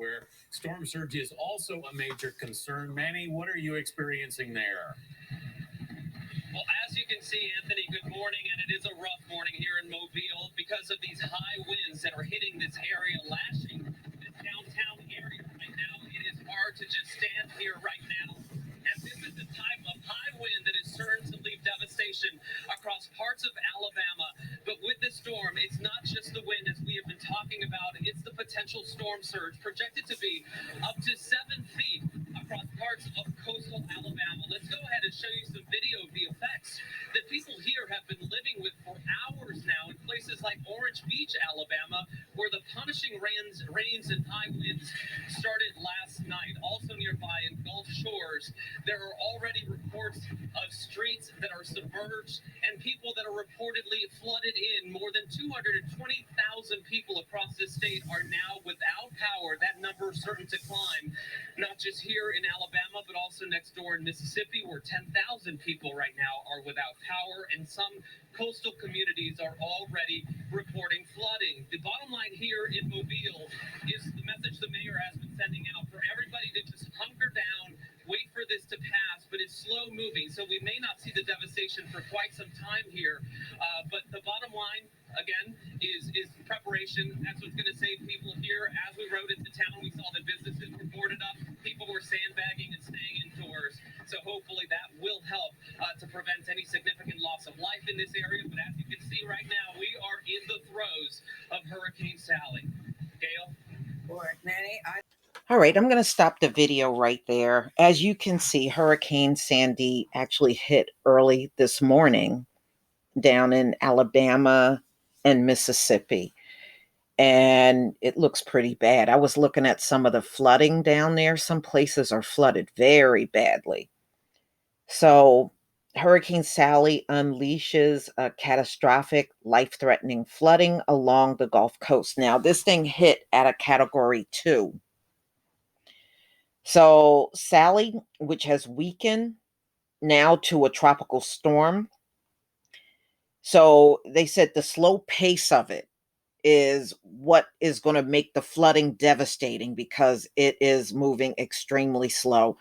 where storm surge is also a major concern. Manny, what are you experiencing there? Well, as you can see, Anthony, good morning, and it is a rough morning here in Mobile because of these high winds that are hitting this area, lashing this downtown area right now. It is hard to just stand here right now. And this is the type of high wind that is certain to leave devastation across parts of Alabama. But with this storm, it's not just the wind, as we have been talking about. It's the potential storm surge projected to be up to 7 feet across parts of coastal Alabama. Let's go ahead and show you some video of the effects that people here have been living with for hours now in places like Orange Beach, Alabama, where the punishing rains and high winds started last night. Also nearby in Gulf Shores, there are already reports of streets that are submerged and people that are reportedly flooded in. More than 220,000 people across this state are now without power. That number is certain to climb, not just here in Alabama, but also next door in Mississippi, where 10,000 people right now are without power, and some coastal communities are already reporting flooding. The bottom line here in Mobile is the message the mayor has been sending out for everybody to just hunker down, wait for this to pass, but it's slow moving, so we may not see the devastation for quite some time here. But the bottom line, again, is preparation. That's what's going to save people here. As we rode into town, we saw that businesses were boarded up, people were sandbagging and staying indoors. So hopefully that will help to prevent any significant loss of life in this area. But as you can see right now, we are in the throes of Hurricane Sally. Gail? Manny, all right, I'm going to stop the video right there. As you can see, Hurricane Sandy actually hit early this morning down in Alabama and Mississippi. And it looks pretty bad. I was looking at some of the flooding down there. Some places are flooded very badly. So Hurricane Sally unleashes a catastrophic, life-threatening flooding along the Gulf Coast. Now, this thing hit at a Category 2. So Sally, which has weakened now to a tropical storm. So they said the slow pace of it is what is going to make the flooding devastating because it is moving extremely slow.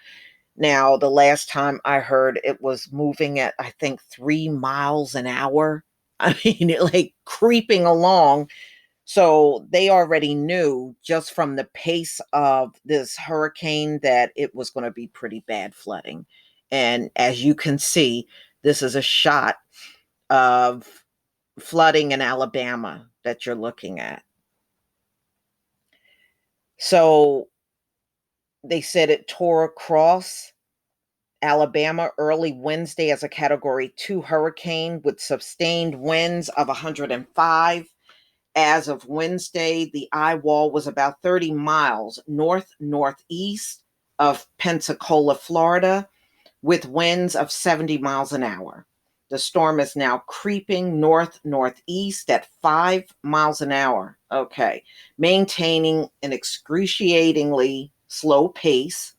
Now, the last time I heard it was moving at, I think, 3 miles an hour. I mean, like creeping along. So they already knew just from the pace of this hurricane that it was going to be pretty bad flooding. And as you can see, this is a shot of flooding in Alabama that you're looking at. So they said it tore across Alabama early Wednesday as a Category 2 hurricane with sustained winds of 105. As of Wednesday, the eye wall was about 30 miles north-northeast of Pensacola, Florida, with winds of 70 miles an hour. The storm is now creeping north-northeast at 5 miles an hour. Okay, maintaining an excruciatingly slow pace,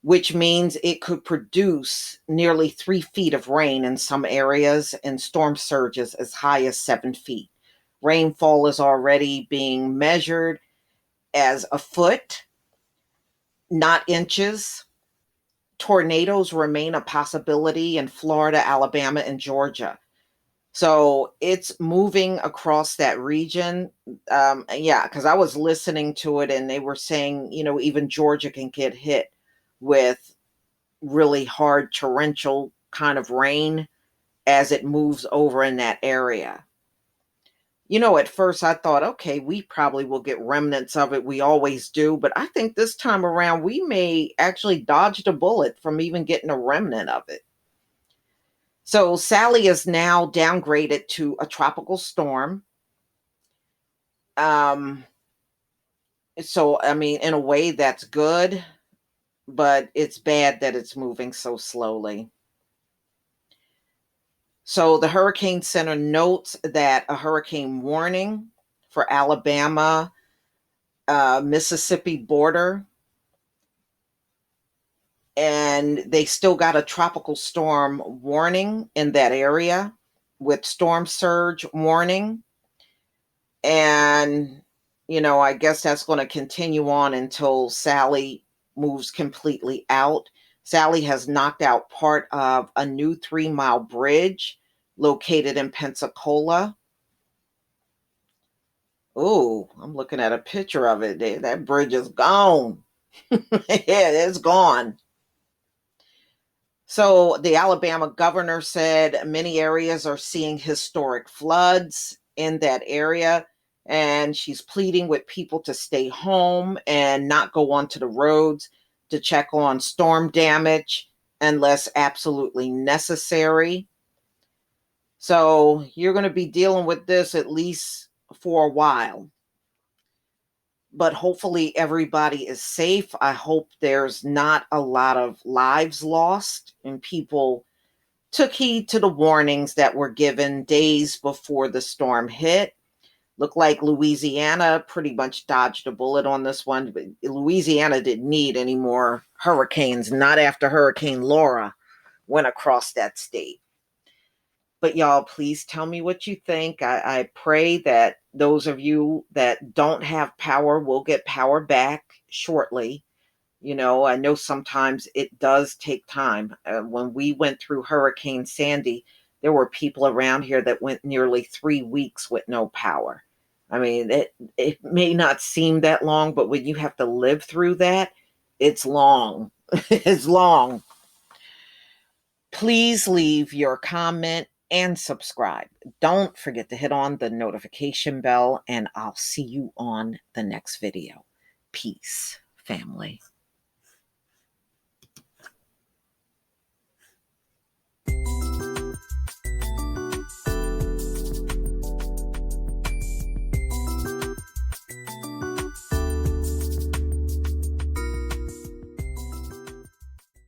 which means it could produce nearly 3 feet of rain in some areas and storm surges as high as 7 feet. Rainfall is already being measured as a foot, not inches. Tornadoes remain a possibility in Florida, Alabama, and Georgia. So it's moving across that region. Yeah, because I was listening to it and they were saying, you know, even Georgia can get hit with really hard torrential kind of rain as it moves over in that area. You know, at first I thought, okay, we probably will get remnants of it. We always do. But I think this time around, we may actually dodge a bullet from even getting a remnant of it. So Sally is now downgraded to a tropical storm. So, I mean, in a way that's good, but it's bad that it's moving so slowly. So the Hurricane Center notes that a hurricane warning for Alabama, Mississippi border, and they still got a tropical storm warning in that area with storm surge warning. And I guess that's going to continue on until Sally moves completely out. Sally has knocked out part of a new 3-mile bridge located in Pensacola. Oh, I'm looking at a picture of it. That bridge is gone. Yeah, it's gone. So the Alabama governor said many areas are seeing historic floods in that area. And she's pleading with people to stay home and not go onto the roads to check on storm damage unless absolutely necessary. So you're going to be dealing with this at least for a while. But hopefully everybody is safe. I hope there's not a lot of lives lost and people took heed to the warnings that were given days before the storm hit. Looked like Louisiana pretty much dodged a bullet on this one, but Louisiana didn't need any more hurricanes, not after Hurricane Laura went across that state. But y'all, please tell me what you think. I pray that those of you that don't have power will get power back shortly. I know sometimes it does take time. When we went through Hurricane Sandy, there were people around here that went nearly 3 weeks with no power. I mean, it may not seem that long, but when you have to live through that, it's long. It's long. Please leave your comment and subscribe. Don't forget to hit on the notification bell, and I'll see you on the next video. Peace, family.